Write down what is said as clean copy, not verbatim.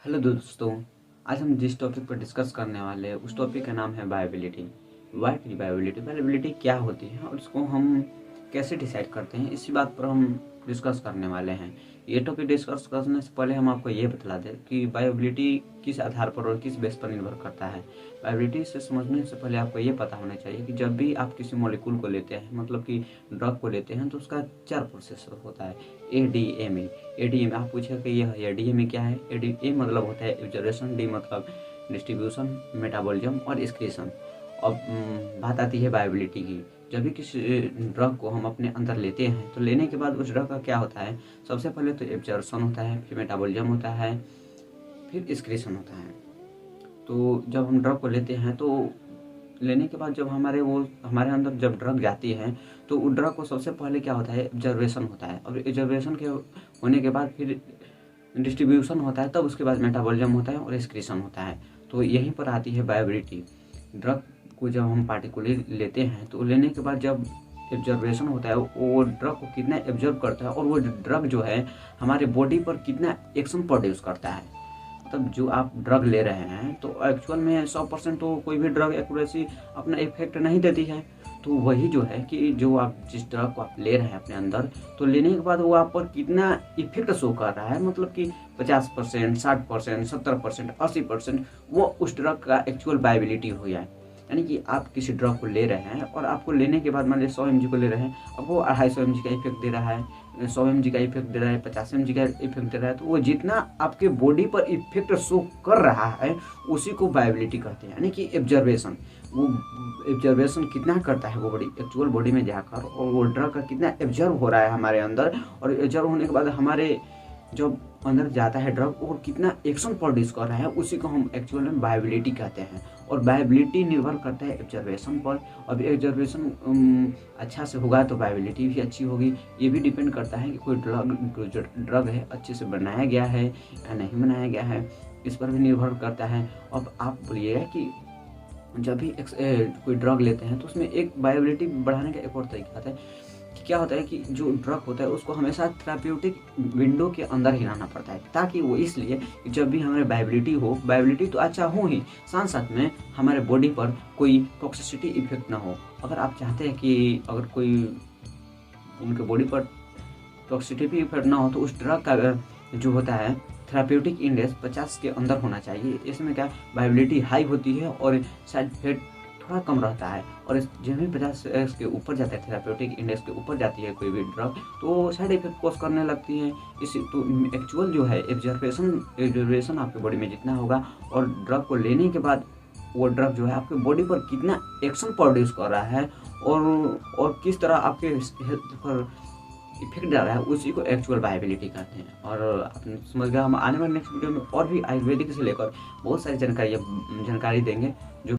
Hello दोस्तों। आज हम जिस टॉपिक पर डिस्कस करने वाले हैं उस टॉपिक का नाम है बायोबिलिटी। वाट इज बायोबिलिटी, बायोबिलिटी क्या होती है और इसको हम कैसे डिसाइड करते हैं, इसी बात पर हम डिस्कस करने वाले हैं। ये टॉपिक डिस्कस करने से पहले हम आपको ये बता दें कि बायोबिलिटी किस आधार पर और किस बेस पर निर्भर करता है। बायोबिलिटी से समझने से पहले आपको ये पता होना चाहिए कि जब भी आप किसी मॉलिक्यूल को लेते हैं, मतलब कि ड्रग को लेते हैं, तो उसका 4 प्रोसेस होता है। ADME। ADME आप पूछे कि यह ADME क्या है। A मतलब होता है एब्जर्वेशन, D मतलब डिस्ट्रीब्यूशन, मेटाबॉलिज्म और एक्सक्रीशन। अब बात आती है बायोबिलिटी की। जब भी किसी ड्रग को हम अपने अंदर लेते हैं तो लेने के बाद उस ड्रग का क्या होता है, सबसे पहले तो एब्जॉर्प्शन होता है, फिर मेटाबॉलिज्म होता है, फिर एक्सक्रीशन होता है। तो जब हम ड्रग को लेते हैं तो लेने के बाद जब हमारे अंदर जब ड्रग जाती है तो उस ड्रग को सबसे पहले क्या होता है, एब्जर्वेशन होता है। और एब्जर्वेशन के होने के बाद फिर डिस्ट्रीब्यूशन होता है, तब उसके बाद मेटाबॉलिज्म होता है और एक्सक्रीशन होता है। तो यहीं पर आती है बायोबिलिटी। ड्रग को जब हम पार्टिकुलर लेते हैं तो लेने के बाद जब एब्जर्वेशन होता है, वो ड्रग को कितना एब्जर्व करता है और वो ड्रग जो है हमारे बॉडी पर कितना एक्शन प्रोड्यूस करता है। मतलब जो आप ड्रग ले रहे हैं तो एक्चुअल में 100% तो कोई भी ड्रग एक्यूरेसी अपना इफेक्ट नहीं देती है। तो वही जो है कि जो आप जिस ड्रग को आप ले रहे हैं अपने अंदर, तो लेने के बाद वो आप पर कितना इफेक्ट शो कर रहा है, मतलब कि 50%, 60%, 70%, 80% वो उस ड्रग का एक्चुअल बायोबिलिटी हो जाए। यानी कि आप किसी ड्रग को ले रहे हैं और आपको लेने के बाद मान लीजिए 100 mg को ले रहे हैं, अब वो 250 mg का इफेक्ट दे रहा है, 100 mg का इफेक्ट दे रहा है, 50 mg का इफेक्ट दे रहा है, तो वो जितना आपके बॉडी पर इफेक्ट शो कर रहा है उसी को बायोबिलिटी कहते हैं। यानी कि एब्जर्वेशन, वो एब्जर्वेशन कितना करता है वो बॉडी एक्चुअल बॉडी में जाकर, और वो ड्रग का कितना एब्जर्व हो रहा है हमारे अंदर, और एब्जर्व होने के बाद हमारे जब अंदर जाता है ड्रग और कितना एक्शन प्रोड्यूस कर रहा है, उसी को हम एक्चुअल में बायोबिलिटी कहते हैं। और बायोबिलिटी निर्भर करता है ऑब्जर्वेशन पर। अब ऑब्जर्वेशन अच्छा से होगा तो बायोबिलिटी भी अच्छी होगी। ये भी डिपेंड करता है कि कोई ड्रग है अच्छे से बनाया गया है या नहीं बनाया गया है, इस पर भी निर्भर करता है। अब आप बोलिएगा कि जब भी कोई ड्रग लेते हैं तो उसमें एक बायोबिलिटी बढ़ाने का एक और तरीका आता है कि क्या होता है कि जो ड्रग होता है उसको हमेशा थेराप्यूटिक विंडो के अंदर ही रहना पड़ता है, ताकि वो इसलिए कि जब भी हमारे बायोबिलिटी तो अच्छा हो ही, साथ साथ में हमारे बॉडी पर कोई टॉक्सिसिटी इफेक्ट ना हो। अगर आप चाहते हैं कि अगर कोई उनके बॉडी पर टॉक्सिसिटी इफेक्ट ना हो तो उस ड्रग का जो होता है थेराप्यूटिक इंडेक्स 50 के अंदर होना चाहिए। इसमें क्या बायोबिलिटी हाई होती है और साइड इफेक्ट थोड़ा कम रहता है। और जब भी 50 के ऊपर जाता है, थेराप्यूटिक इंडेक्स के ऊपर जाती है कोई भी ड्रग, तो साइड इफेक्ट कॉज करने लगती है। इसी तो एक्चुअल जो है एब्जर्वेशन आपके बॉडी में जितना होगा और ड्रग को लेने के बाद वो ड्रग जो है आपके बॉडी पर कितना एक्शन प्रोड्यूस कर रहा है और किस तरह आपके हेल्थ पर इफेक्ट डाल रहा है, उसी को एक्चुअल बायोबिलिटी कहते हैं। और आपने समझ गया। हम आने वाले नेक्स्ट वीडियो में और भी आयुर्वेदिक से लेकर बहुत सारी जानकारी देंगे जो